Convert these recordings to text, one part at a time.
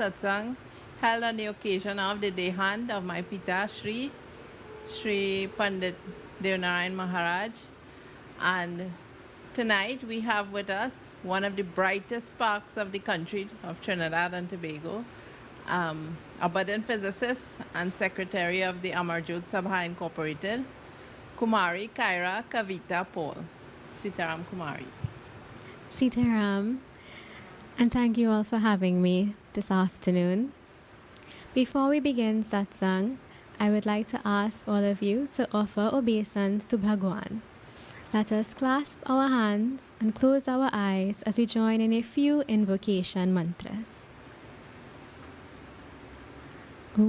Satsang held on the occasion of the dehant of my Pita Sri Pundit Deonarine Maharaj. And tonight we have with us one of the brightest sparks of the country of Trinidad and Tobago, a budding physicist and secretary of the Amarjot Sabha Incorporated, Kumari Kaira Kavita Paul. Sitaram Kumari. Sitaram, and thank you all for having me this afternoon. Before we begin Satsang, I would like to ask all of you to offer obeisance to Bhagwan. Let us clasp our hands and close our eyes as we join in a few invocation mantras. Om.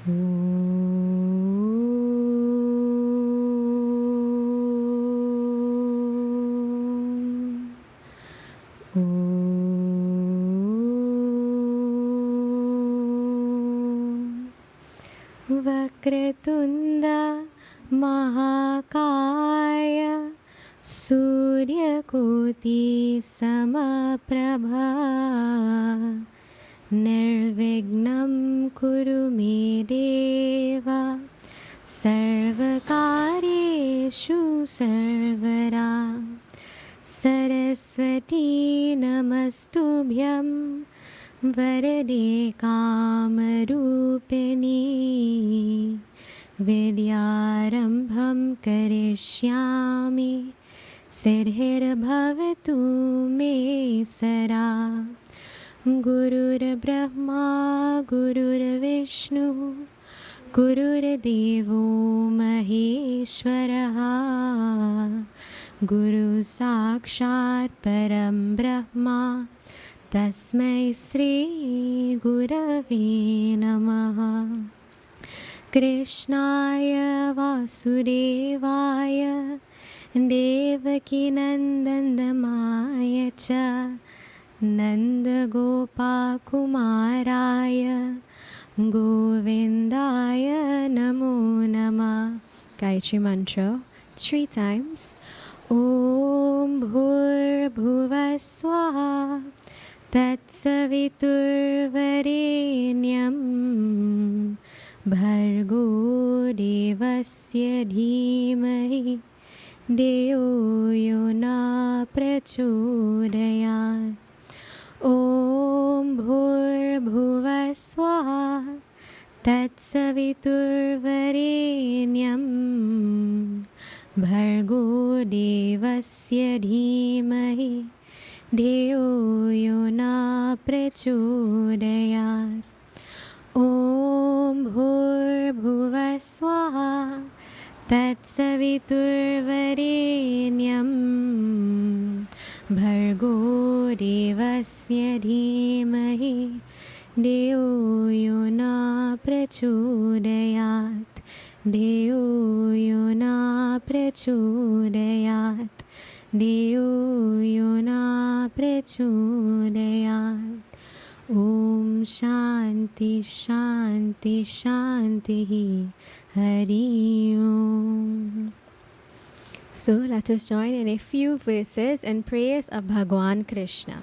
Om. Vakratunda Mahakaya Suryakoti Samaprabha Nirvignam Kuru Me Deva Sarvakareshu Sarvara Saraswati Namastubhyam Varade Kamarupini Vidyarambham Karishyami Siddhir Bhavatu Me Sara Gurur Brahma Gurur Vishnu Gurur Devo Maheshwaraha Guru Sakshat Param Brahma Tasmai Sri Gurave Namaha Krishnaya Vasudevaya Devaki Nandandamaya Cha Nanda Gopa Kumaraya Govindaya Namo Nama. Gayatri Mantra 3 times. Om Bhur Bhuva Swaha Tatsaviturvarenyam Bhargo Devasya Dhimahi Deo Yona Prachodayat. Om Bhur Bhuva Swaha Tatsaviturvarenyam Bhargo Devasya Dhimahi Deo Yona Prachodayat. Om Bhur Bhuva Swaha Tatsaviturvarenyam Bhargo Devasya Dhimahi Deo Yona Prachodayat. Deo Yona Prachodayat. Deo Yona Prachodayat. Om Shanti Shanti Shanti Hari Om. So let us join in a few verses in praise of Bhagwan Krishna.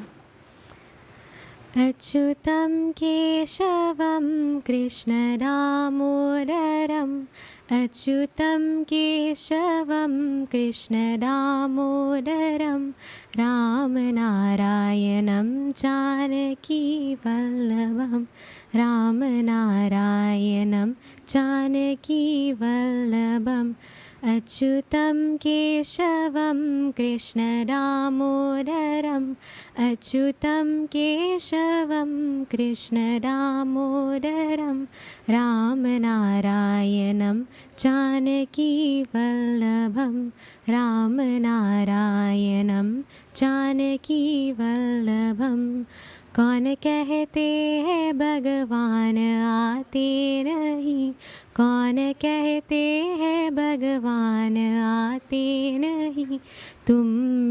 Achyutam Keshavam Krishna Damodaram Achyutam Keshavam Krishna Damodaram Ramanarayanam Janaki Vallabham Ramanarayanam Janaki Vallabham Achyutam Keshavam Krishna Damodaram Achyutam Keshavam Krishna Damodaram Ramanarayanam Janaki Vallabham Ramanarayanam Janaki Vallabham. कौन कहते हैं भगवान आते नहीं कौन कहते हैं भगवान आते नहीं, तुम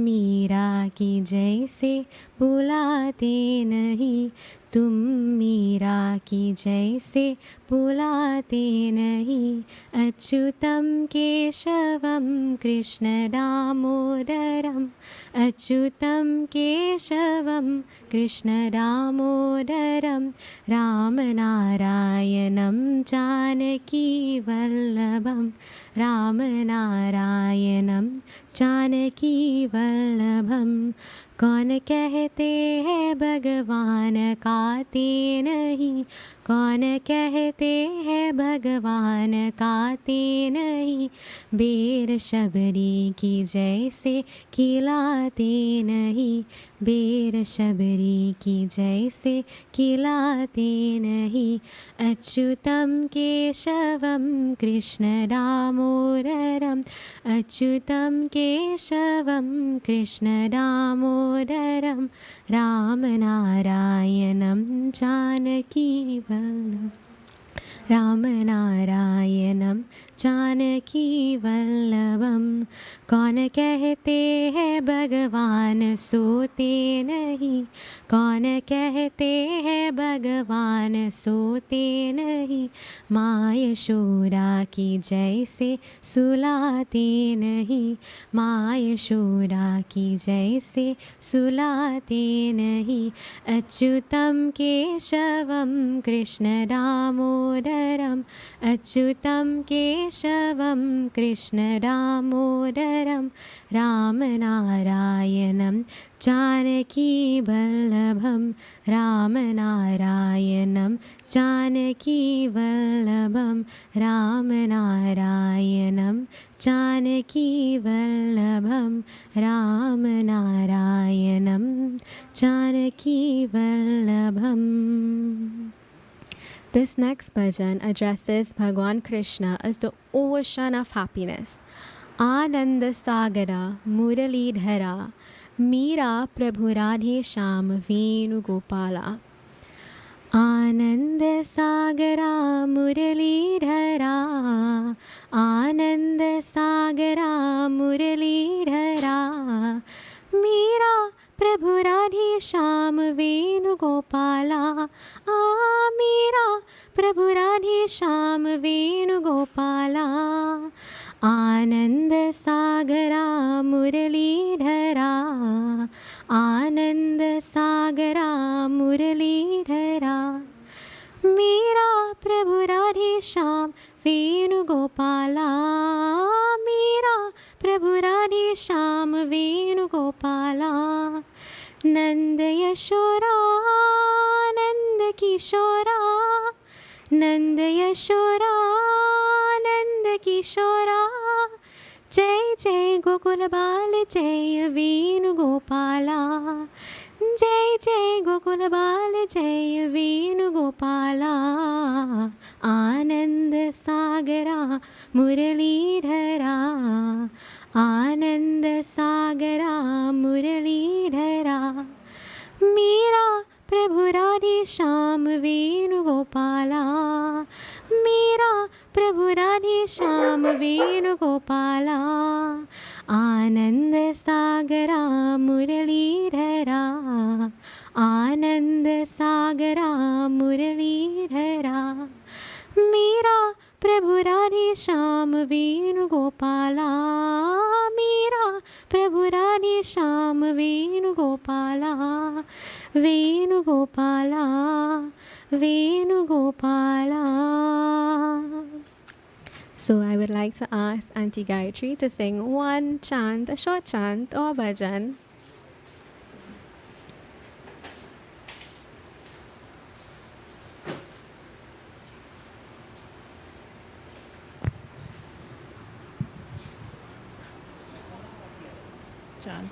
मीरा की जैसे बुलाते नहीं, तुम मीरा की जैसे बुलाते नहीं। अच्युतम केशवम कृष्ण दामोदरम, अच्युतम केशवम कृष्ण दामोदरम, रामनारायणं जानकी वल्लभं, रामनारायणं जानकी वल्लभं। कौन कहते हैं भगवान काते नहीं, कौन कहते हैं भगवान काते नहीं, बेर शबरी की जैसे खिलाते नहीं, बेर शबरी की जैसे खिलाते नहीं। अच्युतम केशवम कृष्ण दामोदरम, अच्युतम केशवम कृष्ण दामोदरम, रामनारायणं जानकी वल्लभं, रामनारायणं जानकी वल्लभं। कौन कहते हैं भगवान सोते नहीं, कौन कहते हैं भगवान सोते नहीं, माँ यशोदा की जैसे सुलाते नहीं, माँ यशोदा की जैसे सुलाते नहीं। Achyutam Keshavam Krishna Damodaram, Achyutam Keshavam Krishna Damodaram, रामनारायणं Janaki वल्लभं, रामनारायणं Janaki वल्लभं, रामनारायणं Janaki वल्लभं, रामनारायणं Janaki वल्लभं। This next bhajan addresses Bhagwan Krishna as the ocean of happiness. Ananda Sagara Muralidhara, Meera Prabhu Radhe Shyam Venu Gopala. आनंद सागरा मुरलीधरा, आनंद सागरा मुरलीधरा, मीरा प्रभु राधे श्याम वेणुगोपाला, मीरा प्रभु राधे श्याम वेणुगोपाला। आनंद सागरा मुरलीधरा, आनंद सागरा मुरलीधरा, मीरा प्रभु राधे श्याम वेणुगोपाला, मीरा प्रभु राधे श्याम वेणुगोपाला। नंद यशोरा नंद किशोरा, नंद यशोरा नंद किशोरा, जय जय गोकुल बाल जय वेणुगोपाला, जय जय गोकुल बाल जय वेणुगोपाला। आनंद सागरा मुरलीधरा, आनंद सागरा मुरलीधरा, मीरा प्रभु राधे श्याम वेणुगोपाला, मीरा प्रभु राधे श्याम वेणुगोपाला। आनंद सागरा मुरलीधरा, आनंद सागरा मुरलीधरा, मीरा प्रभु राधे श्याम वेणुगोपाला, मीरा प्रभु Radhe Shyam वेणुगोपाला, वेणुगोपाला वेणुगोपाला। So I would like to ask Auntie Gayatri to sing one chant, a short chant or bhajan. Chant.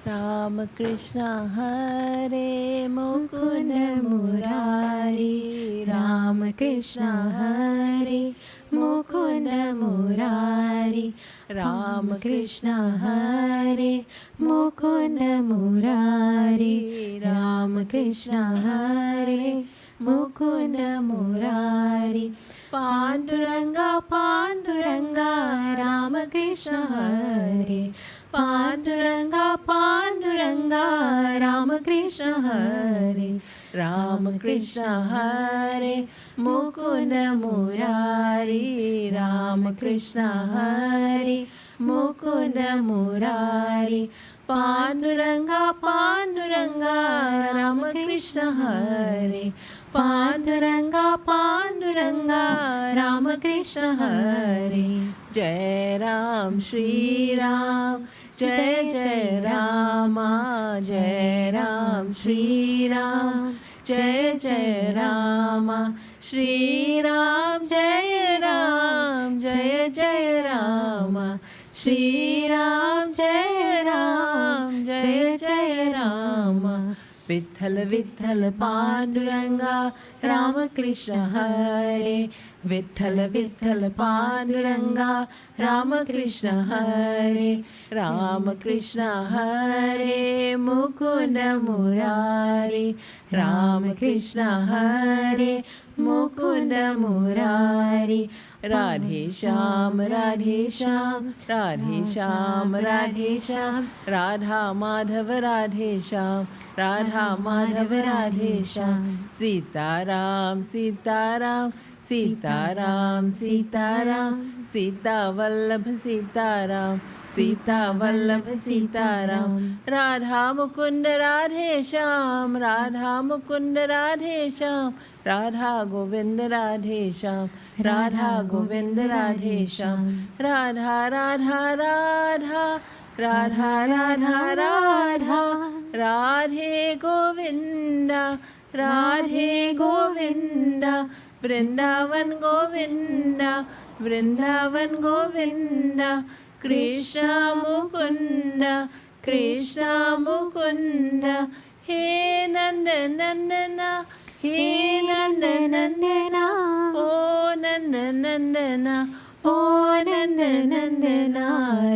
Ram Krishna Hare Mukunda Murari, Ram Krishna Hare Mukunda Murari, Ram Krishna Hare Mukunda Murari, Ram Krishna Hare Mukunda Murari. Panduranga, Panduranga, Ramakrishna Hare. Panduranga, Panduranga, Ramakrishna Hare. Ramakrishna Hare, Mukunda Murari. Ramakrishna Hare, Mukunda Murari. Panduranga, Panduranga, Ramakrishna Hare. Panduranga, Panduranga, Ramakrishna Hare. Jai Ram, Shri Ram, Jai Jai Rama, Jai Ram, Shri Ram, Jai Jai Rama, Shri Ram, Jai Ram, Jai Jai Rama, Shri Ram, Jai Ram, Jai Jai Rama. Vitthal Vitthal Panduranga, Ramakrishna Hare. Vitthal Vitthal Panduranga, Ramakrishna Hare. Ramakrishna Hare, Mukunda Murari. Ramakrishna Hare, Mukunda Murari. Radhe Shyam, Radhe Shyam, Radhe Shyam, Radhe Shyam, Radha Madhava Radhe Shyam, Radha Madhava Radhe Shyam. Sita Ram, Sita Ram, Sita Ram, Sita Ram, Sita Vallabha Sita Ram, Sita Vallabha Sita Ram. Radha Mukunda Radhe Shyam, Radha Mukunda Radhe Shyam, Radha Govinda Radhe Shyam, Radha Govinda Radhe Shyam. Radha Radha Radha, Radha Radha Radha, Radhe Govinda, Radhe Govinda. Vrindavan Govinda, Vrindavan Govinda, Krishna Mukunda, Krishna Mukunda. He Nanda Nandana, He Nanda Nandana, Oh Nanda Nandana, Oh Nanda Nandana.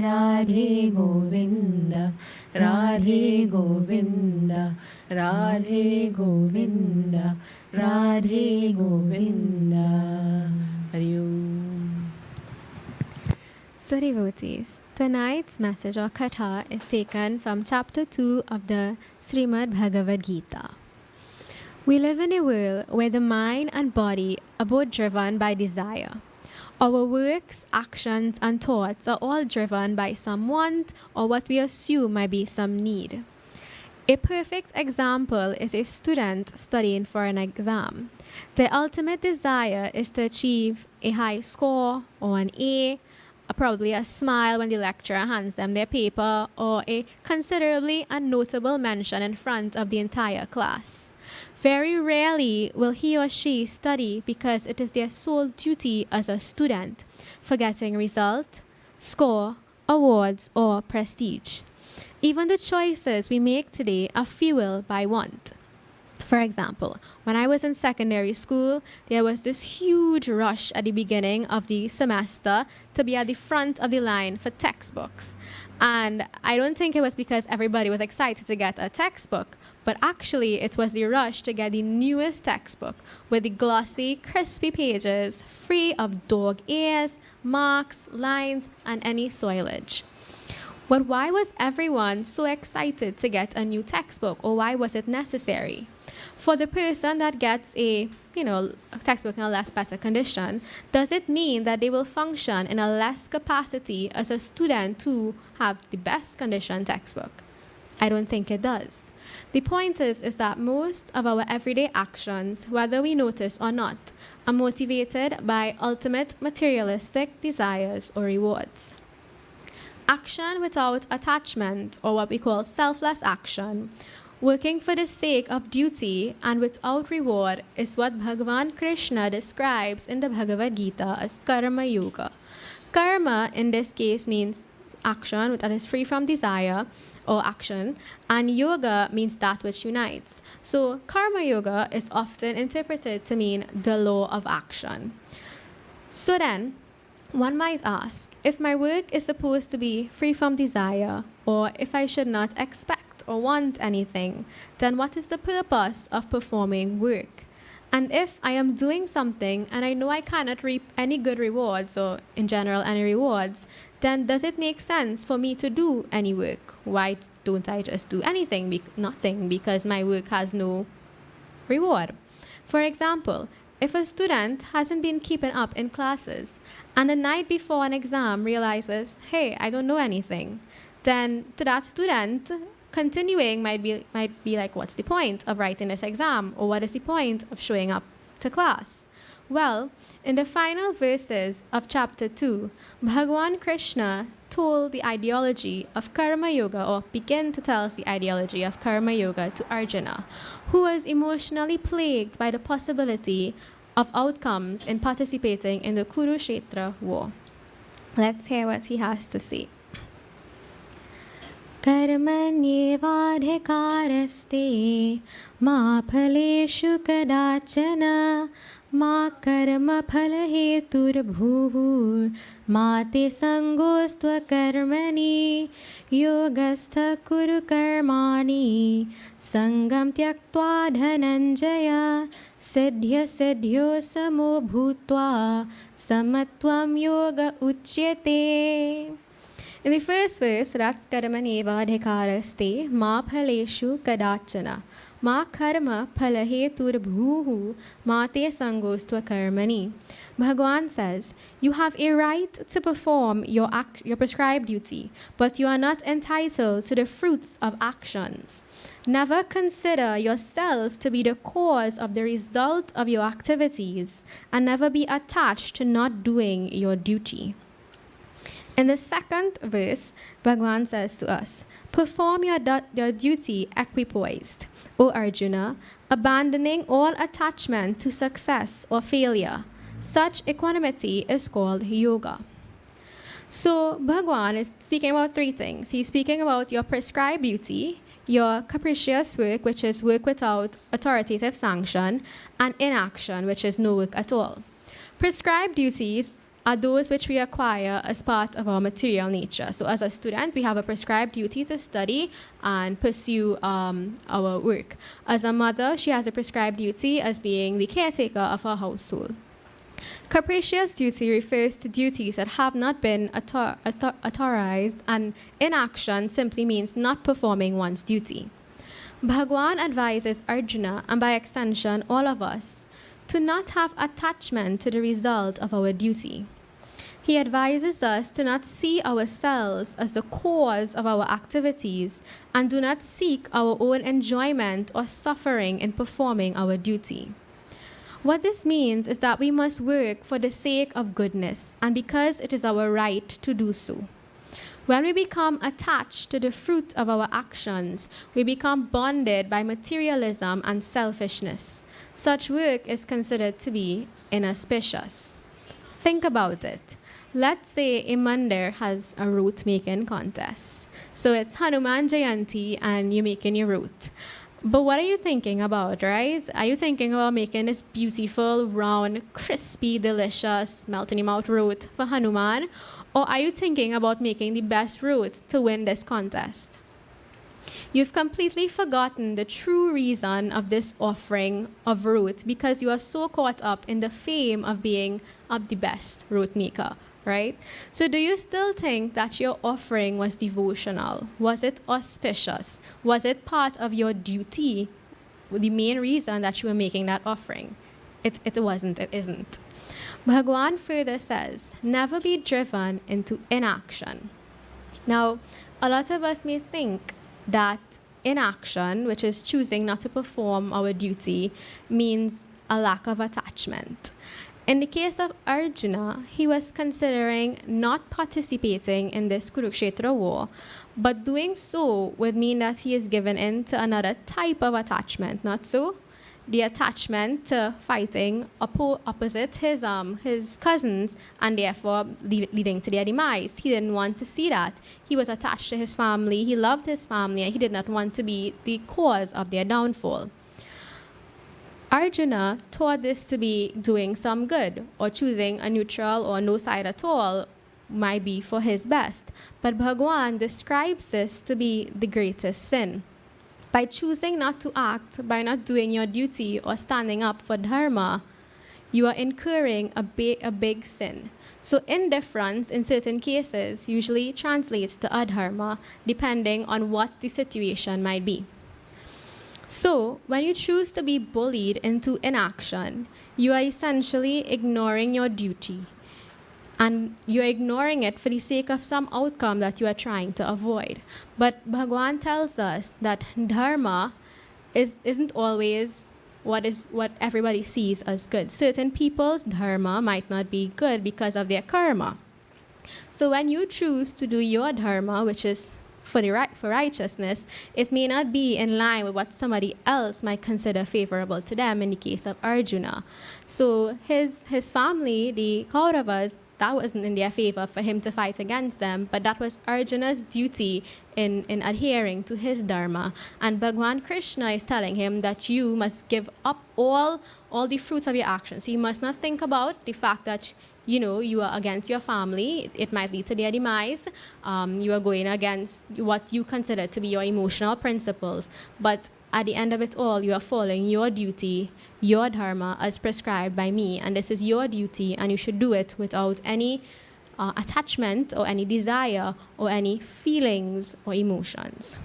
Radhe Govinda, Radhe Govinda, Radhe Govinda, Radhe Govinda. Hari Om. So devotees, tonight's message or katha is taken from chapter 2 of the Srimad Bhagavad Gita. We live in a world where the mind and body are both driven by desire. Our works, actions, and thoughts are all driven by some want or what we assume might be some need. A perfect example is a student studying for an exam. Their ultimate desire is to achieve a high score or an A, probably a smile when the lecturer hands them their paper, or a considerably and notable mention in front of the entire class. Very rarely will he or she study because it is their sole duty as a student, forgetting result, score, awards, or prestige. Even the choices we make today are fueled by want. For example, when I was in secondary school, there was this huge rush at the beginning of the semester to be at the front of the line for textbooks. And I don't think it was because everybody was excited to get a textbook, but actually it was the rush to get the newest textbook with the glossy, crispy pages, free of dog ears, marks, lines, and any soilage. But why was everyone so excited to get a new textbook, or why was it necessary? For the person that gets a textbook in a less better condition, does it mean that they will function in a less capacity as a student who have the best condition textbook? I don't think it does. The point is that most of our everyday actions, whether we notice or not, are motivated by ultimate materialistic desires or rewards. Action without attachment, or what we call selfless action, working for the sake of duty and without reward, is what Bhagavan Krishna describes in the Bhagavad Gita as karma yoga. Karma in this case means action that is free from desire or action, and yoga means that which unites. So karma yoga is often interpreted to mean the law of action. So then, one might ask, if my work is supposed to be free from desire, or if I should not expect or want anything, then what is the purpose of performing work? And if I am doing something and I know I cannot reap any good rewards, or in general any rewards, then does it make sense for me to do any work? Why don't I just do anything, nothing, because my work has no reward? For example, if a student hasn't been keeping up in classes and the night before an exam realizes, hey, I don't know anything, then to that student, continuing might be like, what's the point of writing this exam? Or what is the point of showing up to class? Well, in the final verses of chapter 2, Bhagwan Krishna told the ideology of Karma Yoga, or began to tell us the ideology of Karma Yoga to Arjuna, who was emotionally plagued by the possibility of outcomes in participating in the Kurukshetra war. Let's hear what he has to say. Karmanyevadhikaraste ma phaleshu kadachana ma karma phalheturbhur ma te sangostva karmani yogastha kuru karmani sangam tyaktva dhananjaya siddhya siddhyo samo bhutva samatvam yoga uchyate. In the first verse, that's karmaneva adhikaraste ma phaleshu kadachana ma karma phalaheturbhuhu ma te sangostva karmani. Bhagwan says, you have a right to perform your prescribed duty, but you are not entitled to the fruits of actions. Never consider yourself to be the cause of the result of your activities, and never be attached to not doing your duty. In the second verse, Bhagwan says to us, perform your duty equipoised, O Arjuna, abandoning all attachment to success or failure. Such equanimity is called yoga. So Bhagwan is speaking about three things. He's speaking about your prescribed duty, your capricious work, which is work without authoritative sanction, and inaction, which is no work at all. Prescribed duties are those which we acquire as part of our material nature. So as a student, we have a prescribed duty to study and pursue our work. As a mother, she has a prescribed duty as being the caretaker of her household. Capricious duty refers to duties that have not been authorized, and inaction simply means not performing one's duty. Bhagwan advises Arjuna, and by extension all of us, to not have attachment to the result of our duty. He advises us to not see ourselves as the cause of our activities, and do not seek our own enjoyment or suffering in performing our duty. What this means is that we must work for the sake of goodness, and because it is our right to do so. When we become attached to the fruit of our actions, we become bonded by materialism and selfishness. Such work is considered to be inauspicious. Think about it. Let's say a mandir has a root making contest. So it's Hanuman Jayanti and you're making your root. But what are you thinking about, right? Are you thinking about making this beautiful, round, crispy, delicious, melt in your mouth root for Hanuman? Or are you thinking about making the best root to win this contest? You've completely forgotten the true reason of this offering of root because you are so caught up in the fame of being the best root maker, right? So do you still think that your offering was devotional? Was it auspicious? Was it part of your duty? The main reason that you were making that offering? It wasn't, it isn't. Bhagwan further says, never be driven into inaction. Now, a lot of us may think that inaction, which is choosing not to perform our duty, means a lack of attachment. In the case of Arjuna, he was considering not participating in this Kurukshetra war, but doing so would mean that he is given in to another type of attachment, not so? The attachment to fighting opposite his cousins, and therefore leading to their demise. He didn't want to see that. He was attached to his family, he loved his family, and he did not want to be the cause of their downfall. Arjuna thought this to be doing some good, or choosing a neutral or no side at all might be for his best. But Bhagwan describes this to be the greatest sin. By choosing not to act, by not doing your duty or standing up for dharma, you are incurring a big sin. So indifference in certain cases usually translates to adharma, depending on what the situation might be. So when you choose to be bullied into inaction, you are essentially ignoring your duty. And you're ignoring it for the sake of some outcome that you are trying to avoid. But Bhagwan tells us that dharma isn't always what everybody sees as good. Certain people's dharma might not be good because of their karma. So when you choose to do your dharma, which is for righteousness, it may not be in line with what somebody else might consider favorable to them in the case of Arjuna. So his family, the Kauravas, that wasn't in their favor for him to fight against them, but that was Arjuna's duty in adhering to his dharma. And Bhagwan Krishna is telling him that you must give up all the fruits of your actions. You must not think about the fact that you are against your family. It might lead to their demise. You are going against what you consider to be your emotional principles. But at the end of it all, you are following your duty, your dharma, as prescribed by me. And this is your duty, and you should do it without any attachment or any desire or any feelings or emotions.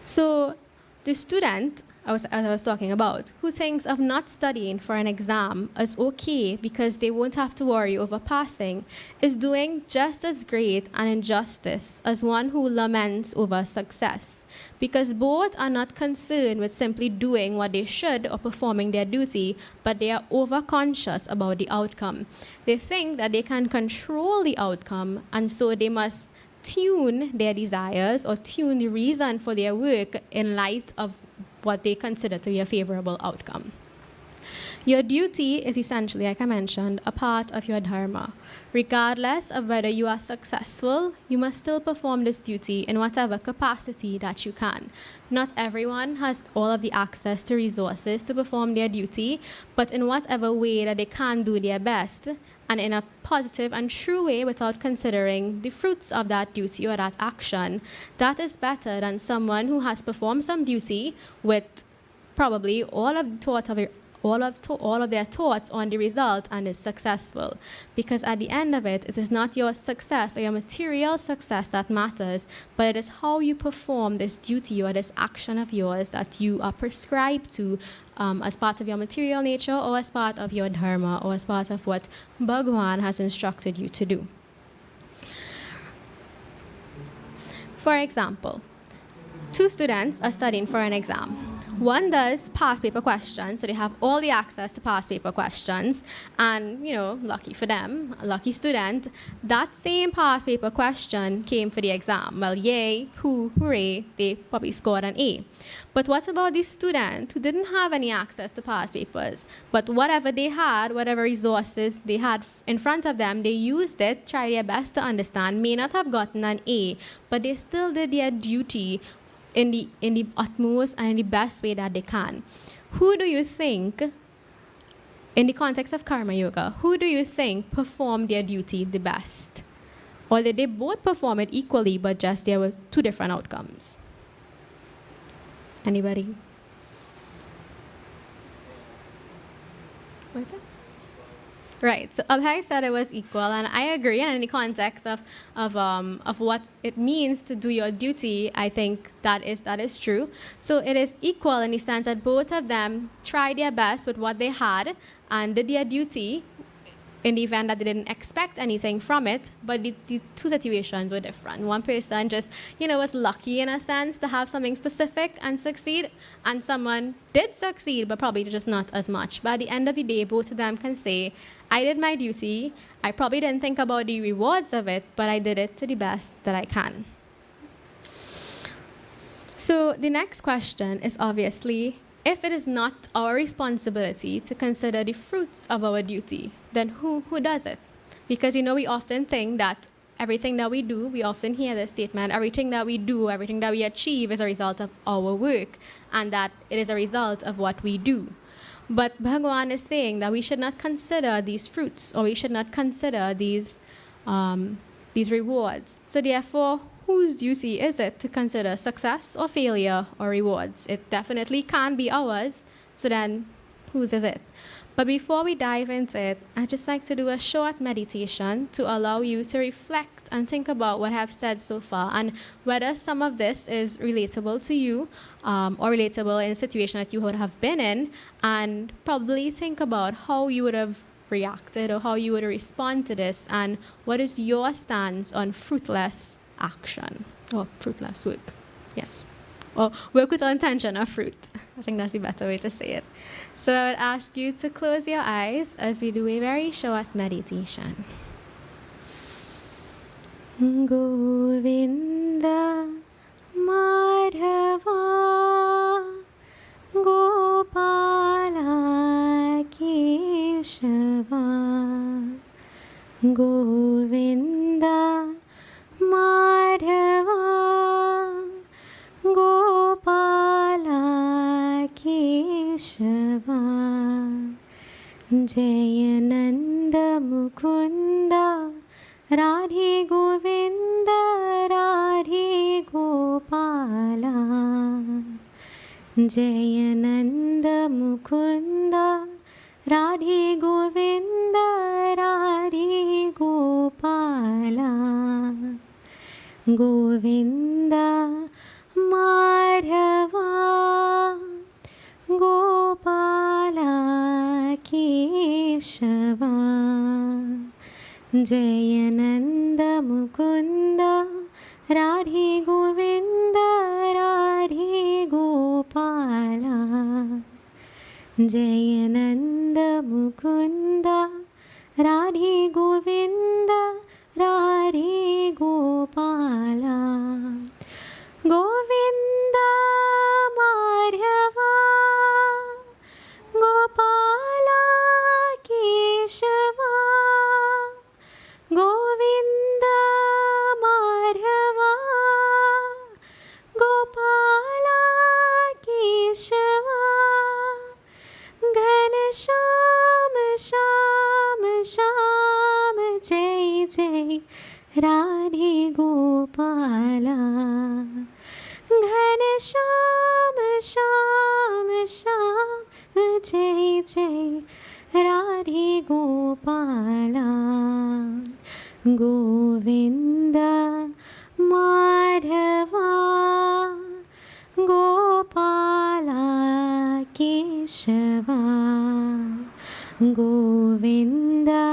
So the student I was talking about, who thinks of not studying for an exam as okay because they won't have to worry over passing, is doing just as great an injustice as one who laments over success, because both are not concerned with simply doing what they should or performing their duty, but they are overconscious about the outcome. They think that they can control the outcome, and so they must tune their desires or tune the reason for their work in light of what they consider to be a favorable outcome. Your duty is essentially, like I mentioned, a part of your dharma. Regardless of whether you are successful, you must still perform this duty in whatever capacity that you can. Not everyone has all of the access to resources to perform their duty, but in whatever way that they can do their best, and in a positive and true way without considering the fruits of that duty or that action, that is better than someone who has performed some duty with probably all of their thoughts on the result and is successful. Because at the end of it, it is not your success or your material success that matters, but it is how you perform this duty or this action of yours that you are prescribed to as part of your material nature or as part of your dharma or as part of what Bhagwan has instructed you to do. For example, two students are studying for an exam. One does past paper questions, so they have all the access to past paper questions, and, lucky for them, a lucky student, that same past paper question came for the exam. Well, yay, hooray, they probably scored an A. But what about the student who didn't have any access to past papers, but whatever they had, whatever resources they had in front of them, they used it, tried their best to understand, may not have gotten an A, but they still did their duty in the utmost and in the best way that they can. Who do you think, in the context of karma yoga, who do you think performed their duty the best? Or did they both perform it equally, but just there were two different outcomes? Anybody? What's that? Right. So Abhay said it was equal, and I agree. And in the context of what it means to do your duty, I think that is true. So it is equal in the sense that both of them tried their best with what they had and did their duty in the event that they didn't expect anything from it, but the two situations were different. One person just, was lucky in a sense to have something specific and succeed, and someone did succeed, but probably just not as much. But at the end of the day, both of them can say, I did my duty, I probably didn't think about the rewards of it, but I did it to the best that I can. So the next question is obviously, if it is not our responsibility to consider the fruits of our duty, then who does it? Because, we often think that everything that we do, we often hear the statement, everything that we do, everything that we achieve is a result of our work, and that it is a result of what we do. But Bhagwan is saying that we should not consider these fruits, or we should not consider these rewards. So therefore, whose duty is it to consider success or failure or rewards? It definitely can't be ours. So then, whose is it? But before we dive into it, I'd just like to do a short meditation to allow you to reflect and think about what I've said so far and whether some of this is relatable to you or relatable in a situation that you would have been in, and probably think about how you would have reacted or how you would respond to this, and what is your stance on fruitless action or fruitless work. Yes. Or work without intention of fruit. I think that's the better way to say it. So I would ask you to close your eyes as we do a very short meditation. Govinda Madhava Gopala Keshava Govinda Madhava Gopala Keshava Jayananda Mukunda Radhe Govinda Radhe Gopala Jayananda Mukunda Radhe Govinda Radhe Gopala Govinda Madhava Gopala Keshava Jayananda Mukunda Radhe Govinda Radhe Gopala Jayananda Mukunda Radhe Govinda Radhe Gopala Govinda Madhava Gopala Keshava Govinda Madhava Gopala Keshava Ghanasham Sham Sham Jai Jai Radhe Gopala Ghanasham Sham Sham Jai Jai Radhe Gopala Govinda Madhava Gopala Keshava Govinda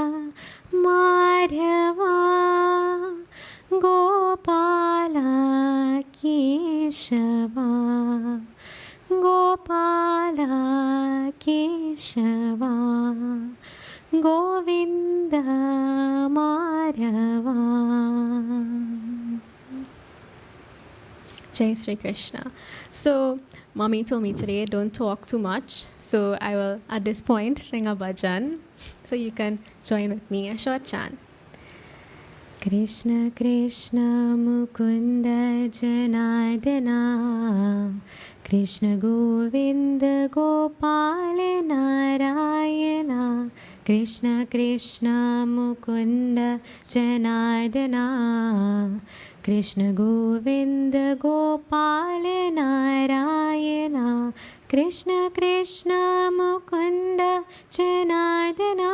Madhava Gopala Keshava Gopala Keshava Govinda Madhava. Jai Sri Krishna. So, Mommy told me today, don't talk too much. So, I will, at this point, sing a bhajan. So, you can join with me, a short chant. Krishna Krishna Mukunda Janardana Krishna Govinda Gopala Narayana Krishna Krishna Mukunda Janardana Krishna Govinda Gopala Narayana Krishna Krishna Mukunda Janardana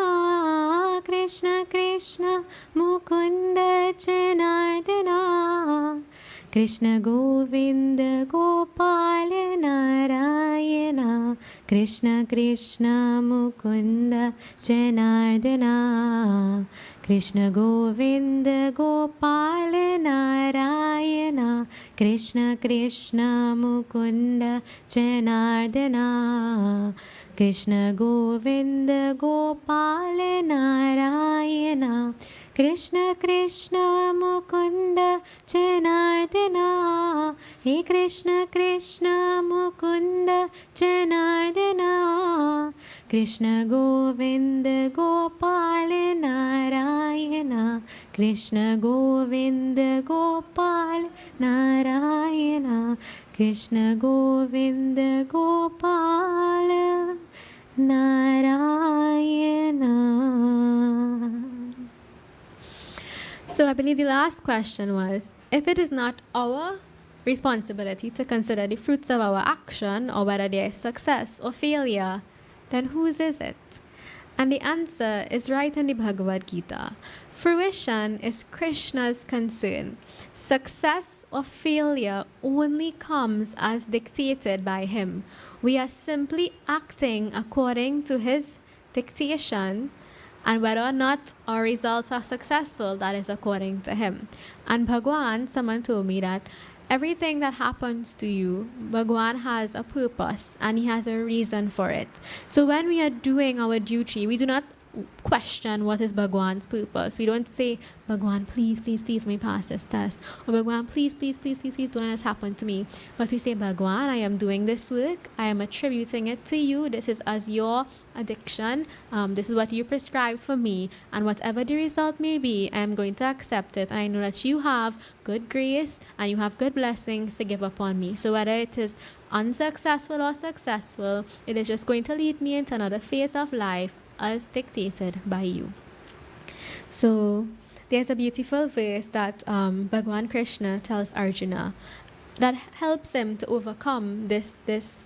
Krishna Krishna Mukunda Janardana Krishna Govinda Gopala Narayana Krishna Krishna Mukunda Janardana Krishna Govinda Gopala Narayana Krishna Krishna Mukunda Janardana Krishna Govinda Gopala Narayana Krishna Krishna Mukunda Janardana He Krishna Krishna Mukunda Janardana Krishna Govinda Gopala Narayana Krishna Govinda Gopala Narayana Krishna Govinda Gopala Narayana. So I believe the last question was, if it is not our responsibility to consider the fruits of our action or whether they are success or failure, then whose is it? And the answer is right in the Bhagavad Gita. Fruition is Krishna's concern. Success or failure only comes as dictated by him. We are simply acting according to his dictation, and whether or not our results are successful, that is according to him. And Bhagwan, someone told me that everything that happens to you, Bhagwan has a purpose and he has a reason for it. So when we are doing our duty, we do not question what is Bhagwan's purpose. We don't say, Bhagwan, please, please, please, let me pass this test. Or Bhagwan, please, please, please, please, please, don't let this happen to me. But we say, Bhagwan, I am doing this work. I am attributing it to you. This is as your addiction. This is what you prescribe for me. And whatever the result may be, I am going to accept it. And I know that you have good grace and you have good blessings to give upon me. So whether it is unsuccessful or successful, it is just going to lead me into another phase of life as dictated by you. So there's a beautiful verse that Bhagwan Krishna tells Arjuna that helps him to overcome this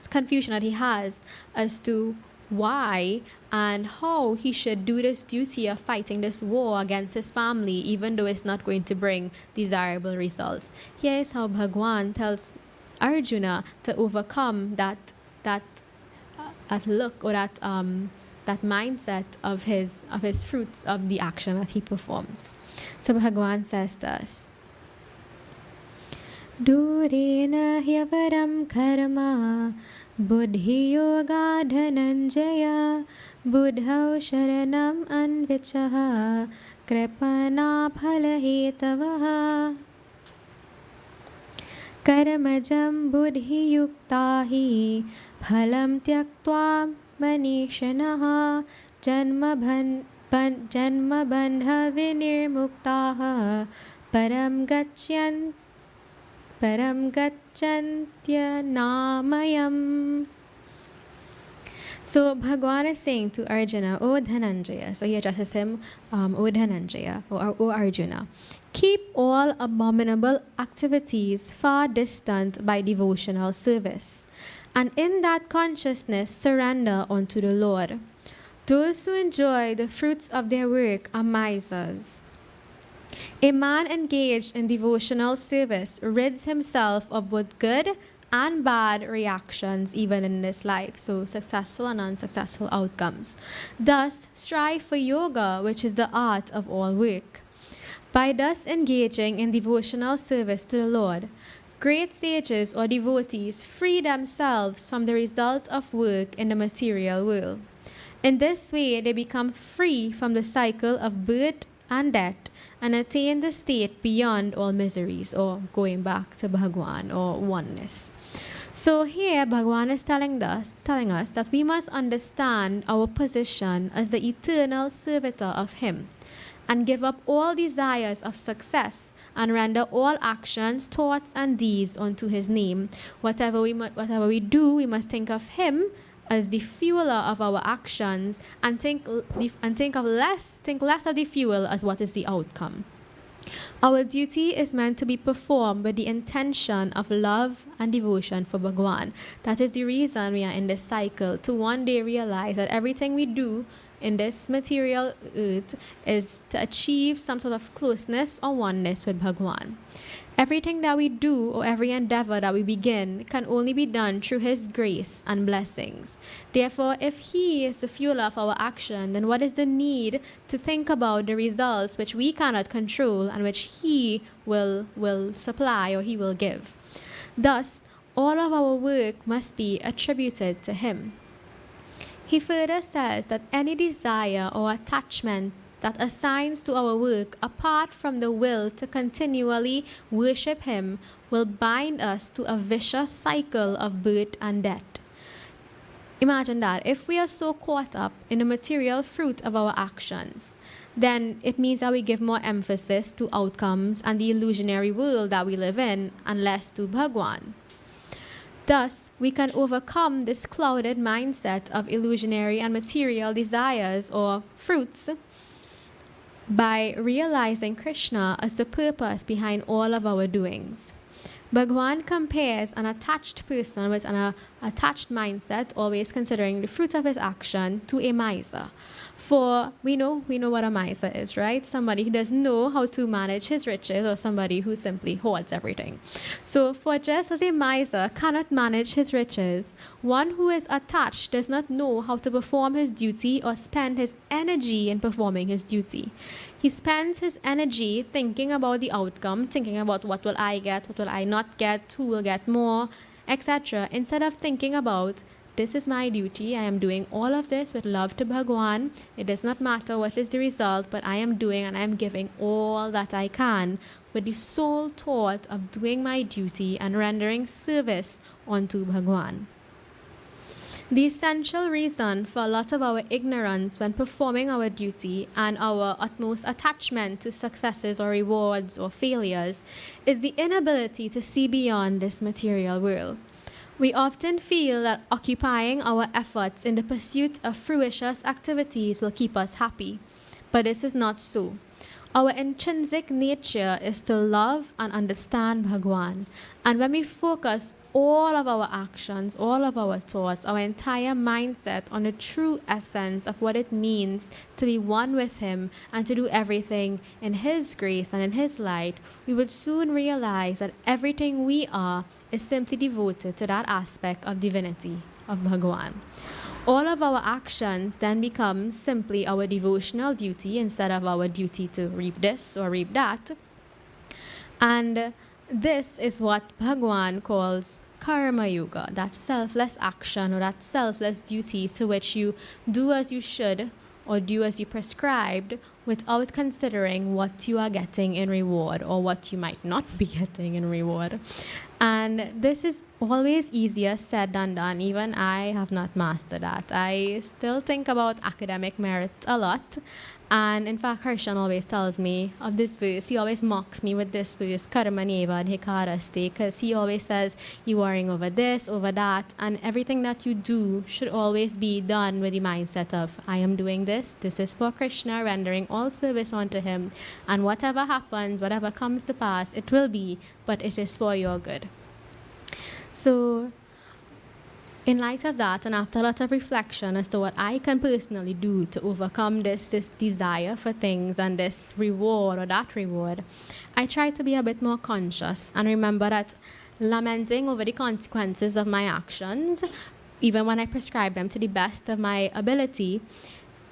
confusion that he has as to why and how he should do this duty of fighting this war against his family, even though it's not going to bring desirable results. Here is how Bhagwan tells Arjuna to overcome that look or that mindset of his fruits of the action that he performs. So Bhagwan says to us, Durena hyaparam karma buddhi yoga dhananjaya buddhau sharanam anvichaha kripana phalahetavaha karmajam buddhi yuktahi phalam tyaktva Manishanaha janma bandha vinirmuktaha param gacchantya namayam. So Bhagwan is saying to Arjuna, O Dhananjaya, so he addresses him, O Dhananjaya, O Arjuna, keep all abominable activities far distant by devotional service. And in that consciousness, surrender unto the Lord. Those who enjoy the fruits of their work are misers. A man engaged in devotional service rids himself of both good and bad reactions even in this life, so successful and unsuccessful outcomes. Thus, strive for yoga, which is the art of all work. By thus engaging in devotional service to the Lord, great sages or devotees free themselves from the result of work in the material world. In this way, they become free from the cycle of birth and death and attain the state beyond all miseries, or going back to Bhagwan or oneness. So here, Bhagwan is telling us that we must understand our position as the eternal servitor of Him and give up all desires of success and render all actions, thoughts, and deeds unto His name. Whatever we do, we must think of Him as the fueler of our actions, and think less of the fuel as what is the outcome. Our duty is meant to be performed with the intention of love and devotion for Bhagwan. That is the reason we are in this cycle, to one day realize that everything we do in this material earth is to achieve some sort of closeness or oneness with Bhagwan. Everything that we do or every endeavor that we begin can only be done through His grace and blessings. Therefore, if He is the fuel of our action, then what is the need to think about the results which we cannot control and which He will supply or He will give? Thus, all of our work must be attributed to Him. He further says that any desire or attachment that assigns to our work apart from the will to continually worship Him will bind us to a vicious cycle of birth and death. Imagine that. If we are so caught up in the material fruit of our actions, then it means that we give more emphasis to outcomes and the illusionary world that we live in and less to Bhagwan. Thus, we can overcome this clouded mindset of illusionary and material desires or fruits by realizing Krishna as the purpose behind all of our doings. Bhagwan compares an attached person with an attached mindset, always considering the fruit of his action, to a miser. For we know what a miser is, right? Somebody who doesn't know how to manage his riches, or somebody who simply hoards everything. So for just as a miser cannot manage his riches, one who is attached does not know how to perform his duty or spend his energy in performing his duty. He spends his energy thinking about the outcome, thinking about what will I get, what will I not get, who will get more, etc., instead of thinking about, this is my duty, I am doing all of this with love to Bhagwan. It does not matter what is the result, but I am doing and I am giving all that I can with the sole thought of doing my duty and rendering service unto Bhagwan. The essential reason for a lot of our ignorance when performing our duty and our utmost attachment to successes or rewards or failures is the inability to see beyond this material world. We often feel that occupying our efforts in the pursuit of fruitious activities will keep us happy, but this is not so. Our intrinsic nature is to love and understand Bhagwan, and when we focus all of our actions, all of our thoughts, our entire mindset on the true essence of what it means to be one with Him and to do everything in His grace and in His light, we would soon realize that everything we are is simply devoted to that aspect of divinity, of Bhagwan. All of our actions then become simply our devotional duty instead of our duty to reap this or reap that. And this is what Bhagwan calls karma yoga, that selfless action or that selfless duty to which you do as you should or do as you prescribed without considering what you are getting in reward or what you might not be getting in reward. And this is always easier said than done. Even I have not mastered that. I still think about academic merit a lot. And in fact, Harshan always tells me of this verse. He always mocks me with this verse, karma neva adhikaraste, because he always says, you worrying over this, over that, and everything that you do should always be done with the mindset of, I am doing this is for Krishna, rendering all service unto him, and whatever happens, whatever comes to pass, it will be, but it is for your good. So, in light of that, and after a lot of reflection as to what I can personally do to overcome this desire for things and this reward or that reward, I try to be a bit more conscious and remember that lamenting over the consequences of my actions, even when I prescribe them to the best of my ability,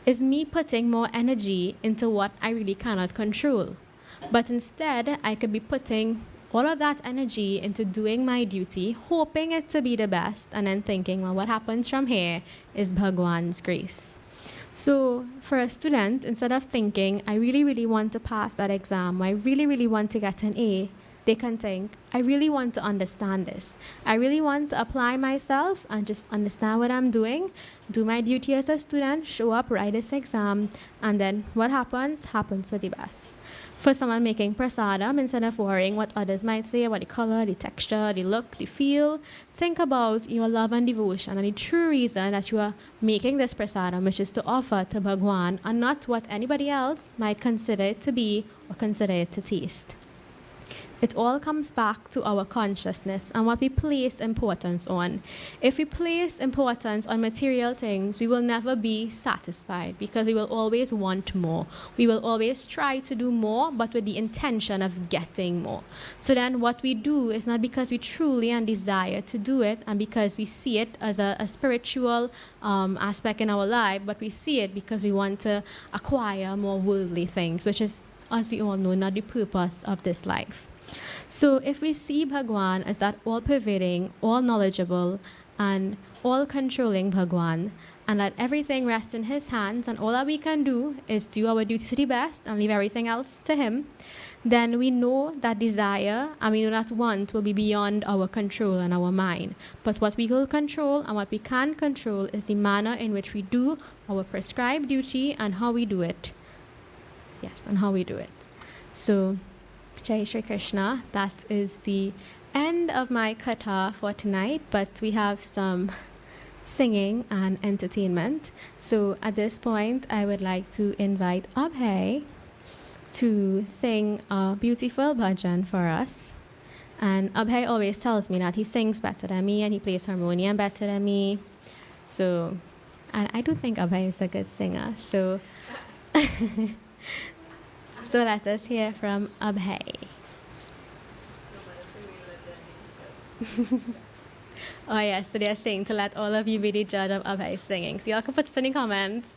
is me putting more energy into what I really cannot control. But instead, I could be putting all of that energy into doing my duty, hoping it to be the best, and then thinking, well, what happens from here is Bhagwan's grace. So for a student, instead of thinking, I really, really want to pass that exam, or I really, really want to get an A, they can think, I really want to understand this. I really want to apply myself and just understand what I'm doing, do my duty as a student, show up, write this exam, and then what happens for the best. For someone making prasadam, instead of worrying what others might say about the color, the texture, the look, the feel, think about your love and devotion and the true reason that you are making this prasadam, which is to offer to Bhagwan, and not what anybody else might consider it to be or consider it to taste. It all comes back to our consciousness and what we place importance on. If we place importance on material things, we will never be satisfied because we will always want more. We will always try to do more, but with the intention of getting more. So then what we do is not because we truly and desire to do it and because we see it as a spiritual aspect in our life, but we see it because we want to acquire more worldly things, which is, as we all know, not the purpose of this life. So if we see Bhagwan as that all-pervading, all-knowledgeable, and all-controlling Bhagwan, and that everything rests in His hands, and all that we can do is do our duty to the best and leave everything else to Him, then we know that desire and we know that want will be beyond our control and our mind. But what we will control and what we can control is the manner in which we do our prescribed duty and how we do it. Yes, and how we do it. So, Jai Shri Krishna, that is the end of my katha for tonight, but we have some singing and entertainment. So at this point, I would like to invite Abhay to sing a beautiful bhajan for us. And Abhay always tells me that he sings better than me and he plays harmonium better than me. So, and I do think Abhay is a good singer. So, so let us hear from Abhay. Oh yes, so they're saying to let all of you be the judge of Abhay singing. So y'all can put it in the comments.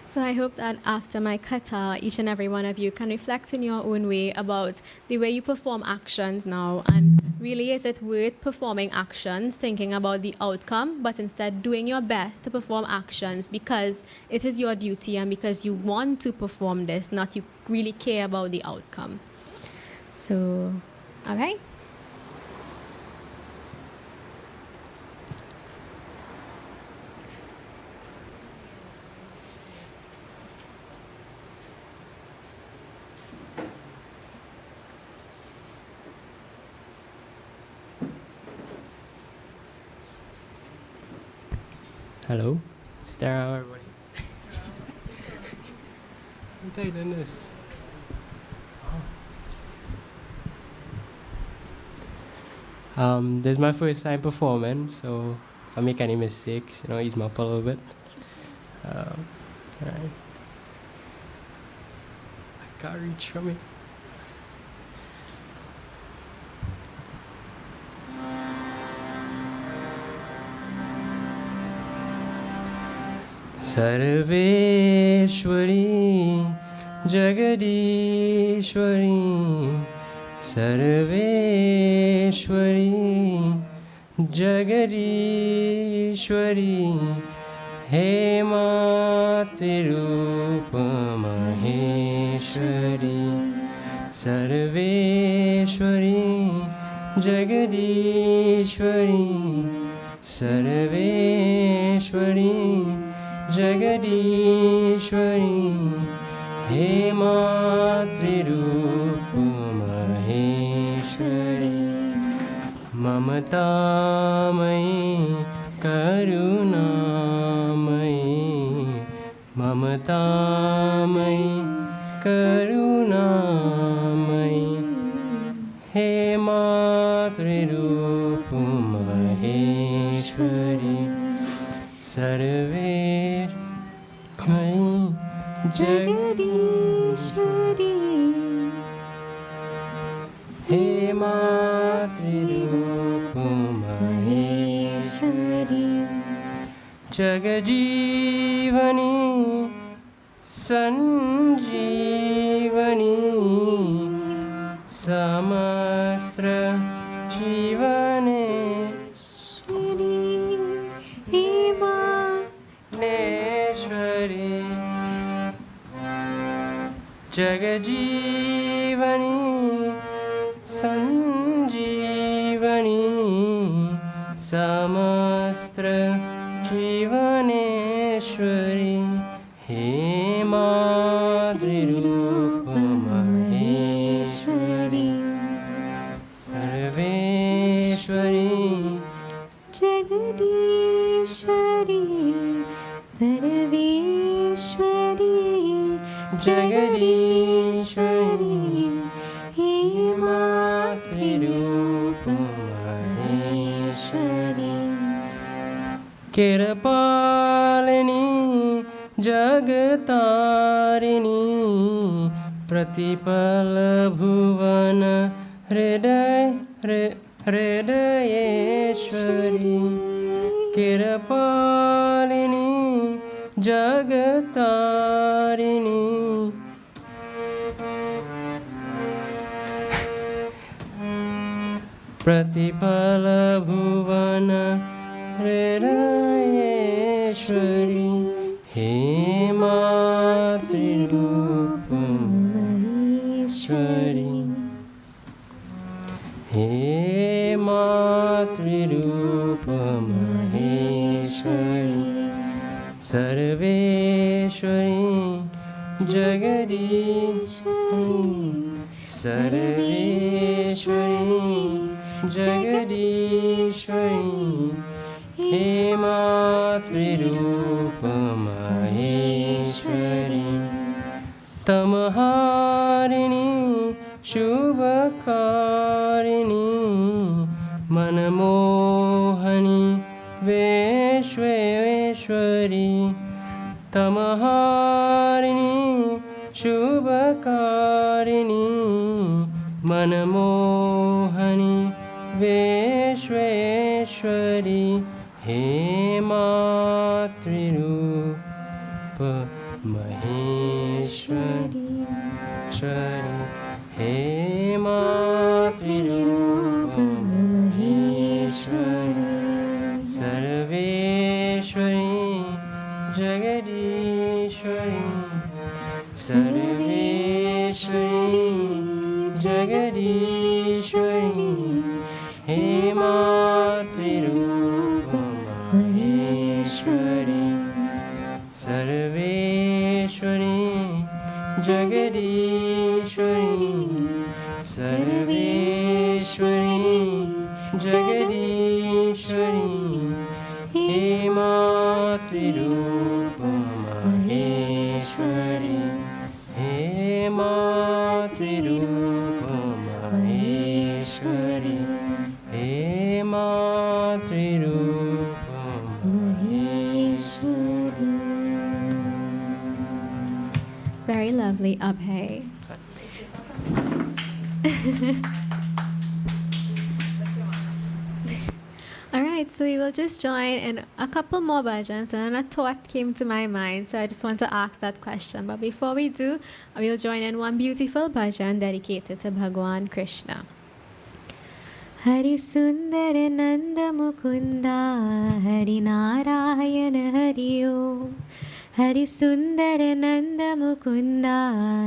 So I hope that after my kata, each and every one of you can reflect in your own way about the way you perform actions now. And really, is it worth performing actions, thinking about the outcome, but instead doing your best to perform actions because it is your duty and because you want to perform this, not you really care about the outcome. So, all right. Hello, Sitaram, everybody. What's I done this? This is my first time performing, so if I make any mistakes, ease me up a little bit. Alright. I can't reach from it. Sarveshwari Jagadishwari Sarveshwari Jagadishwari Hematirupa Maheshwari Sarveshwari Jagadishwari Sarveshwari Jagadishwari Hematrirupa Maheshwari Mamataamayi Karunamayi Mamataamayi Karunamayi Hematrirupa Maheshwari Sarveshwari Jagadishwari Hematrirupa Maheshwari Jagajivani Sanjivani Samastra Jivane Neshwari Jagajivani Sanjivani Samastra Jivaneshwari Hemadrirupa Maheshwari Sarveshwari Jagadishwari Sarveshwari Jagadishwari Hematrirupa Maheshwari Kirapalini Jagatarini Pratipala Bhuvana Hridayeshwari Kirapalini Jagatarini Pratipala Bhuvana Hridayeshwari Hematrirupa Maheshwari Hematrirupa Maheshwari Sarveshwari Jagadishwari Sarveshwari Jagadishwari hey मातृरूपमहेश्वरी तमहारिणी शुभकारिणी Manmohini Vishweshwari तमहारिणी शुभकारिणी Manmohini Vishweshwari hey मातृरूप Maheshwari hey मातृरूप Maheshwari Sarveshwari Jagadishwari Sarveshwari Jagadishwari hey मातृरूप Maheshwari Sarveshwari Jagadishwari Sarveshwari Jagadishwari hey मातृरूप Maheshwari hey मातृरूप Maheshwari hey मातृरूप Maheshwari. Very lovely, Abhay. Alright, so we will just join in a couple more bhajans, and a thought came to my mind, so I just want to ask that question. But before we do, we'll join in one beautiful bhajan dedicated to Bhagwan Krishna. Hari Sundar Nanda Mukunda Hari Narayana Hari Om Hari Sundar Nanda Mukunda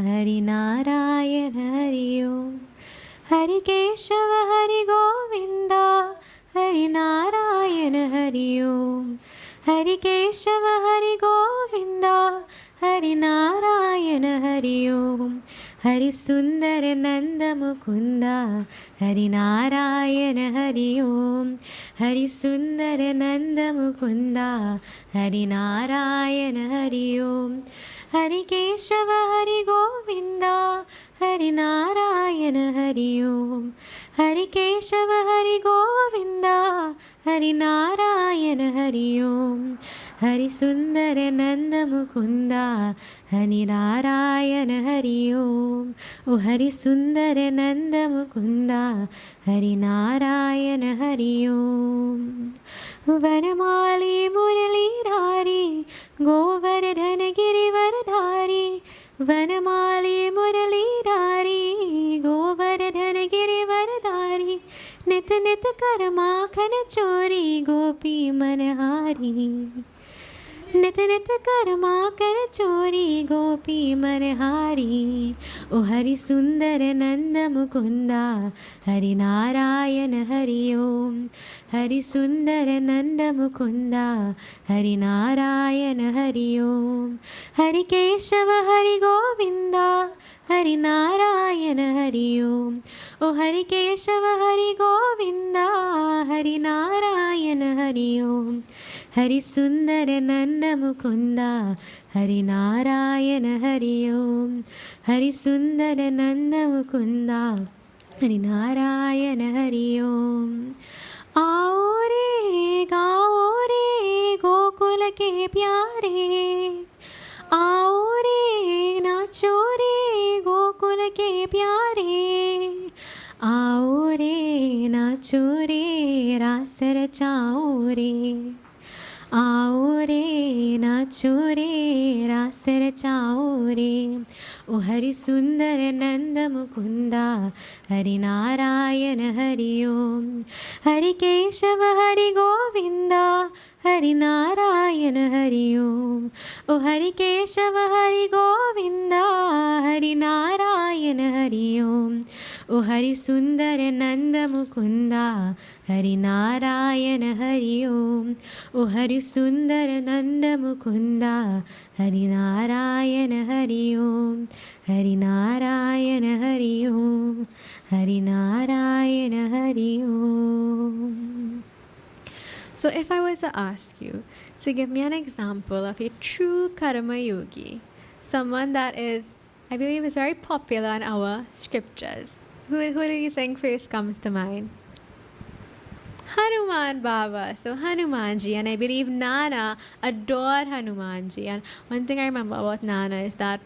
Hari Narayana Hari Om Hari Keshava Hari Govinda Hari Narayana Hari Om Hari Keshava Hari Govinda Hari Narayana Hari Om Hari Sundar Nanda Mukunda Hari Narayana Hari Om Hari Sundar Nanda Mukunda Hari Narayana Hari Om Hari Keshava Hari Govinda Hari Narayana Hari Om Hari Keshava Hari Govinda Hari Narayana Hari Om Hari Sundar Nanda Mukunda Hari Narayana Hari Om O Hari Sundar Nanda Mukunda Hari Narayana Hari Om Vanamali Murali Dhari Govardhan Girivardhari Vanamali Murali Dhari Govardhan Girivardhari Nit Nit Karma Khana Chori Gopi Manhari Nit Nit Karma Khana Chori Gopi Manhari O Hari Sundar Nanda Mukunda Hari Narayana Hari Om Hari Sundar Nanda Mukunda Hari Narayana Hari Om Hari Keshava Hari Govinda Hari Narayana Hari Om O Hari Keshava Hari Govinda Hari Narayana Hari Om Hari Sundar Nanda Mukunda Hari Narayana Hari Om Hari Sundar Nanda Mukunda Hari Narayana Hari Om आओ रे गाओ रे गोकुल के प्यारे आओ रे नाचो रे गोकुल के प्यारे आओ रे नाचो रे रास रचाओ रे आओ रे नाचो रे रास रचाओ रे ओ हरि सुंदर नंद मुकुंदा हरि नारायण हरि ओम हरि केशव हरि गोविंदा हरि नारायण हरि ओम ओ हरि केशव हरि गोविंदा हरि नारायण हरि ओम ओ हरि सुंदर नंद मुकुंदा हरि नारायण हरि ओम ओ हरि सुंदर नंद मुकुंदा हरि नारायण हरि ओम Hari Narayana Hari Om, Hari Narayana Hari Om. So if I were to ask you to give me an example of a true karma yogi, someone that is, I believe, is very popular in our scriptures, who do you think first comes to mind? Hanuman Baba. So Hanumanji, and I believe Nana adored Hanumanji. And one thing I remember about Nana is that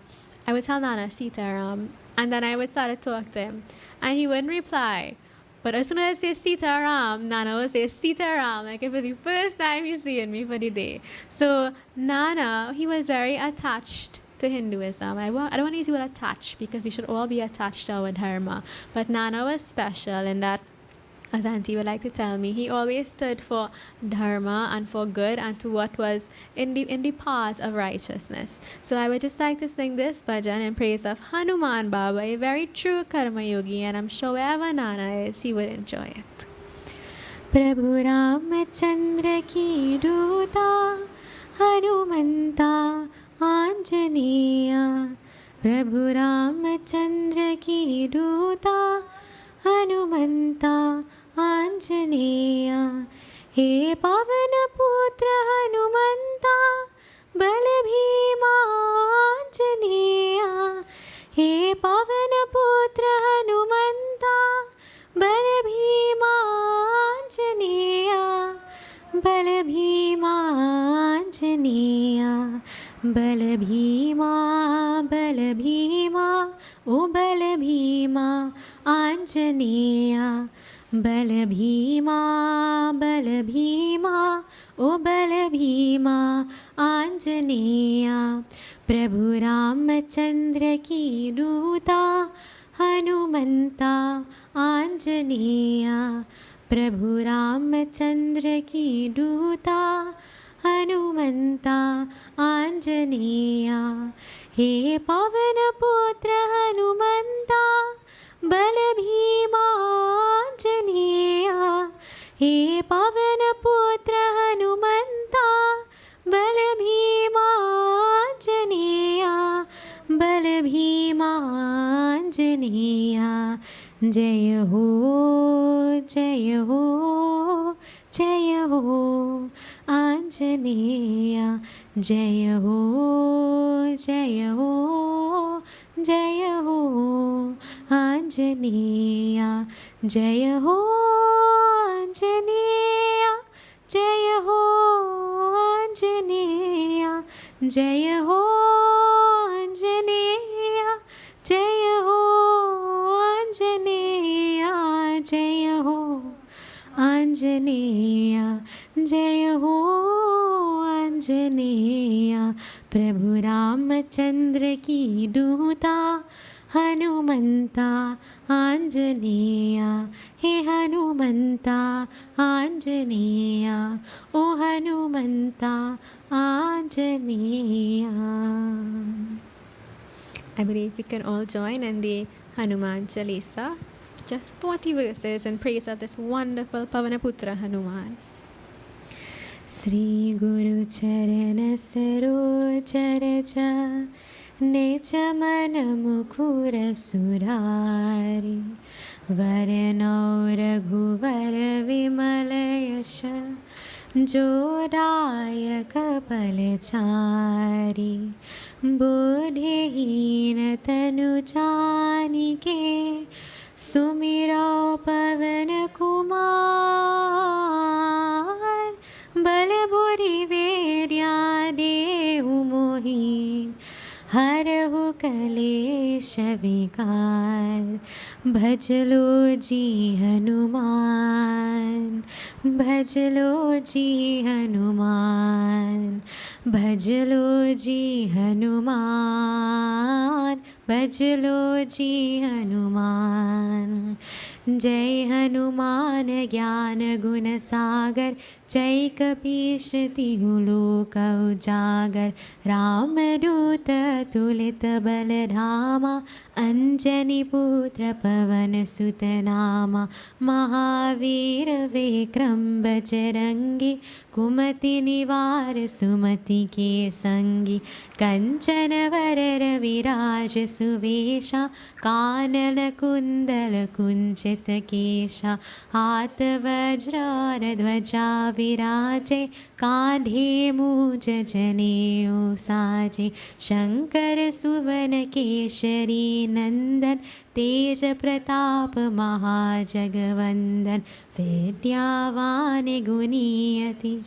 I would tell Nana Sitaram, and then I would start to talk to him, and he wouldn't reply. But as soon as I say Sitaram, Nana will say Sitaram, like if it's the first time he's seeing me for the day. So Nana, he was very attached to Hinduism. I don't want to use the word attached because we should all be attached to our dharma. But Nana was special in that, as Auntie would like to tell me, he always stood for dharma and for good and to what was in the path of righteousness. So I would just like to sing this bhajan in praise of Hanuman Baba, a very true karma yogi, and I'm sure wherever Nana is, he would enjoy it. Prabhu Ramachandra ki duta, Hanumanta Anjaneya. Prabhu Ramachandra ki duta, Hanumanta Anjaneya. He Pavana Putra Hanumanta, Bala Bhima Anjaneya. He Pavana Putra Hanumanta, Bala Bhima Anjaneya. Bala Bhima Anjaneya. Bala Bhima, Bala Bhima, O Bala Bhima Anjaneya. Bala Bhima, Bala Bhima, O Bala Bhima Anjaneya. Prabhu Ramachandra ki duta, Hanumanta Anjaneya. Prabhu Ramachandra ki duta, Hanumanta Anjaneya. He Pavana Putra Hanumanta, Bala Bhima Anjaneya. He Pavana Putra Hanumanta, Bala Bhima Anjaneya. Bala Bhima Anjaneya. Jaya ho, Jaya ho, Jaya ho Anjaneya. Jaya ho, Jaya ho, Jaya ho Anjaneya. Jaya ho Anjaneya. Jaya ho Anjaneya. Jaya ho Anjaneya. Jaya ho Anjaneya. Jaya ho Anjaneya. Jaya ho Anjaneya. Prabhu Ramachandra ki duta, Hanumanta Anjaneya. He Hanumanta Anjaneya. O Hanumanta Anjaneya. I believe we can all join in the Hanuman Chalisa. Just 40 verses in praise of this wonderful Pavanaputra Hanuman. Sri Guru Charana Saroj Raja, Neja Mana Mukura Surari, Varano Raghuvar Vimalayasha, Jodaya Kapalachari, Bodhihina Tanu Janike, Sumira Pavana Kumar, Balaburi Vedya Dehu Mohi, Harahu Kalesha Vikar. Bhajalo ji Hanuman, Bhajalo ji Hanuman, Bhajalo ji Hanuman, Bhajalo ji Hanuman. जय हनुमान ज्ञान गुण सागर, जय कपीश तिहु लोक उजागर। राम दूत तुलित बल धामा, अंजनी पुत्र पवन सुत नामा। महावीर विक्रम बजरंगी, कुमति निवार सुमति के संगी। कंचन वरर विराज सुवेशा, कानन कुंडल कुंचित केशा। हाथ वज्र ध्वजा विराजे, कांधे मूज जनेऊ साजे। शंकर सुवन केशरी नंदन, तेज प्रताप महाजगवंदन। विद्यावान गुणी अति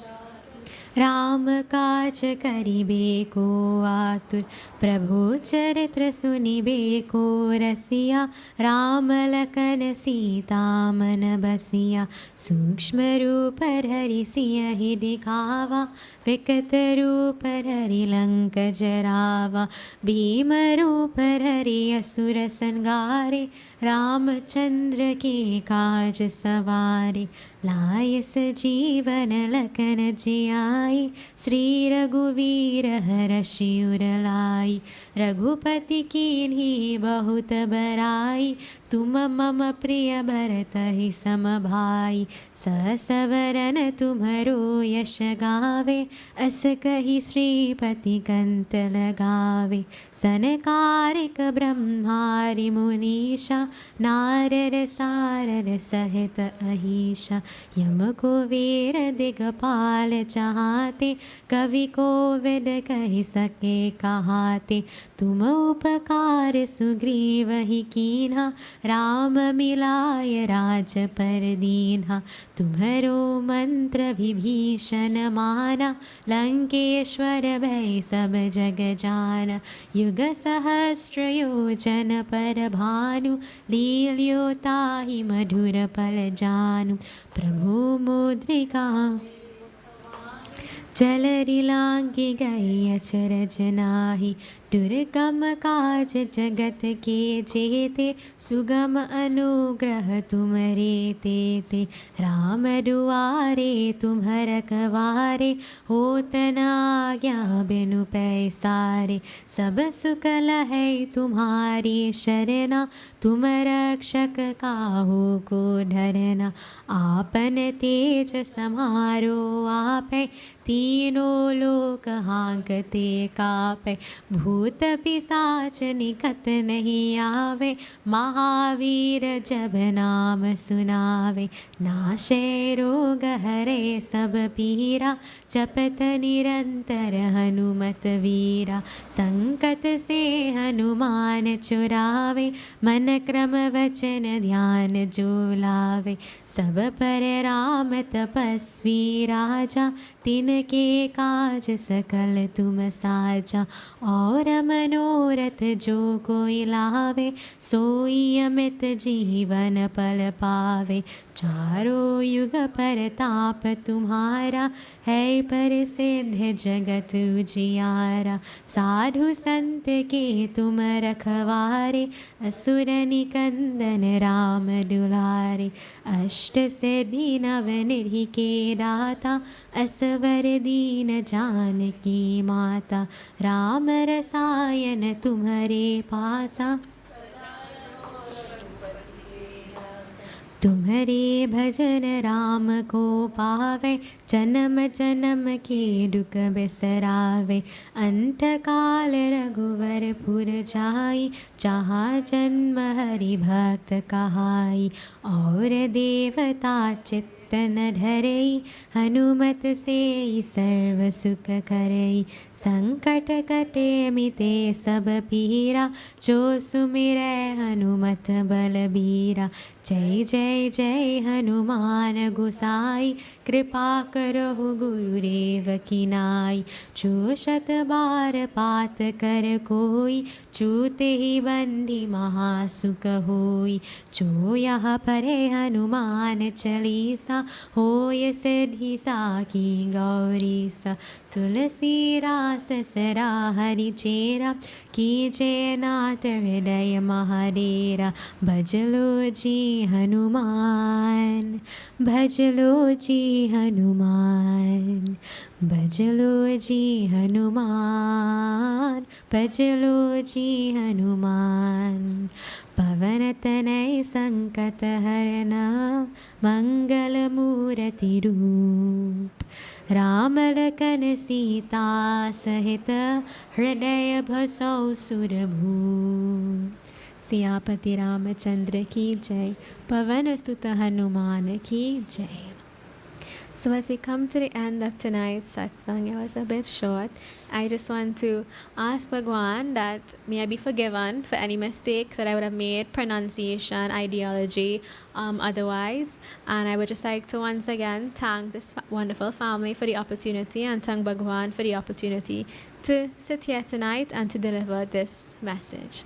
राम काज करिबे को आतुर। प्रभु चरित्र सुनिबे को रसिया, राम लखन सीता मन बसिया। सूक्ष्म रूप धरि सियहि दिखावा, विकट रूप धरि लंक जरावा। भीम रूप धरि असुर संहारे, रामचंद्र के काज सवारे। लाय सजीवन लखन जियाई, श्री रघुवीर हरषि उर लाई। रघुपति कीन्ही बहुत बड़ाई, तुम मम प्रिय भरतहि सम भाई। सहस वरन तुम्हरो यश गावे, अस कहि श्रीपति कंत लगावे। सनकारिक ब्रह्मारि मुनीषा, नारद सारद सहित अहीशा। यम कुबेर दिगपाल चाहते, कवि कोविद कहि सके कहाते। तुम उपकार सुग्रीवहि कीन्हा, राम मिलाय राजपर दीन्हा। तुम्हरो मंत्र विभीषण माना, लंकेश्वर भय सब जग जाना। युग सहस्र योजन पर भानु, लील्यो ताहि मधुर पल जानु। प्रभु मुद्रिका चलरि लांघि गई अचरज नाहि। दुर्गम काज जगत के जेते, सुगम अनुग्रह तुमरे तेते। राम दुआरे तुम्ह रखवारे, होत न आज्ञा बिनु पैसारे। सब सुख लहै तुम्हारी शरणा, तुम रक्षक काहू को डरना। आपन तेज समारो आपै, तीनों लोक हांकते कापै। भूत पिशाच निकट नहीं आवे, महावीर जब नाम सुनावे। नाशै रोग हरै सब पीरा, जपत निरंतर हनुमत वीरा। संकट से हनुमान छुड़ावे, मन क्रम वचन ध्यान जो लावे। सब पर राम तपस्वी राजा, तिनके काज सकल तुम साजा। और मनोरथ जो कोई लावे, सोई अमित जीवन पल पावे। चारों युग परताप तुम्हारा, है प्रसिद्ध जगत उजियारा। साधु संत के तुम रखवारे, असुर निकंदन राम दुलारे। अष्ट सिद्धि नव निधि के दाता, असवर दीन जानकी माता। राम रसायन तुम्हारे पासा, तुम्हारे भजन राम को पावे। जन्म जन्म के दुख बिसरावे, अंत काल रघुवर पुर जाई। जहाँ जन्म हरि भक्त कहाई, और देवता चित्त न धरई। हनुमत से सर्व सुख करई, संकट कटे मिटे सब पीरा। जो सुमिरै हनुमत बलबीरा। जय जय जय हनुमान गोसाई, कृपा करहु गुरुदेव की नाई। जो शत बार पात कर कोई, छूते ही बंदी महासुख होई। जो यह पढ़े हनुमान चालीसा, होय सिद्धि साकी गौरी सा तुलसी रास सरा हरि चेरा कीजे नाथ हृदय महाडेरा भजलो जी हनुमान भजलो जी हनुमान भजलो जी हनुमान भजलो जी हनुमान पवन तनय संकट हरना मंगल मूर्ति रूप राम लखन सीता सहित हृदय बसौ सुरभूप सियापति रामचंद्र की जय पवन सुत हनुमान की जय. So as we come to the end of tonight's satsang, it was a bit short. I just want to ask Bhagwan that may I be forgiven for any mistakes that I would have made, pronunciation, ideology, otherwise. And I would just like to once again thank this wonderful family for the opportunity and thank Bhagwan for the opportunity to sit here tonight and to deliver this message.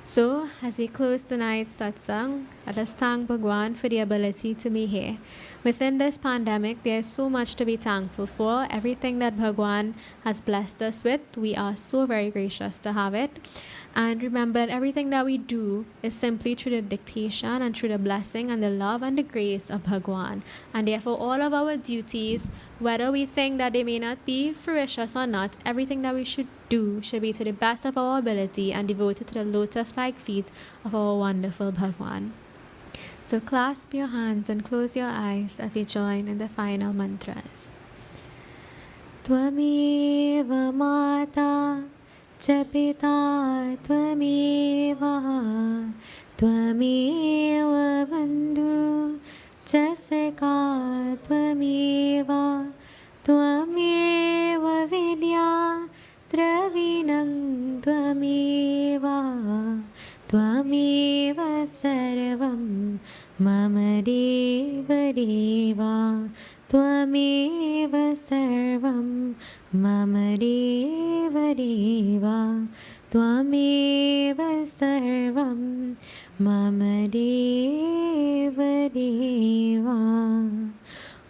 So as we close tonight's satsang, let us thank Bhagwan for the ability to be here. Within this pandemic, there is so much to be thankful for. Everything that Bhagwan has blessed us with, we are so very gracious to have it. And remember that everything that we do is simply through the dictation and through the blessing and the love and the grace of Bhagwan. And therefore, all of our duties, whether we think that they may not be fruitious or not, everything that we should do should be to the best of our ability and devoted to the lotus-like feet of our wonderful Bhagwan. So clasp your hands and close your eyes as you join in the final mantras. Tvameva mata cha pita tvameva tvameva bandhu cha sakha tvameva tvameva vidya dravinam tvameva tvameva sarvam mama deva deva tvameva sarvam mama deva deva tvameva sarvam mama deva deva.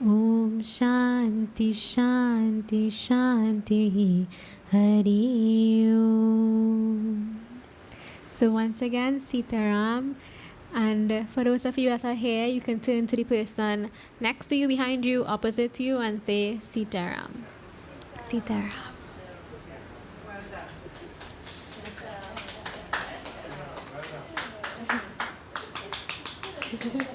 Om Shanti Shanti Shanti Hari Om. So once again, Sitaram. And for those of you that are here, you can turn to the person next to you, behind you, opposite to you, and say Sitaram. Sitaram. Well done.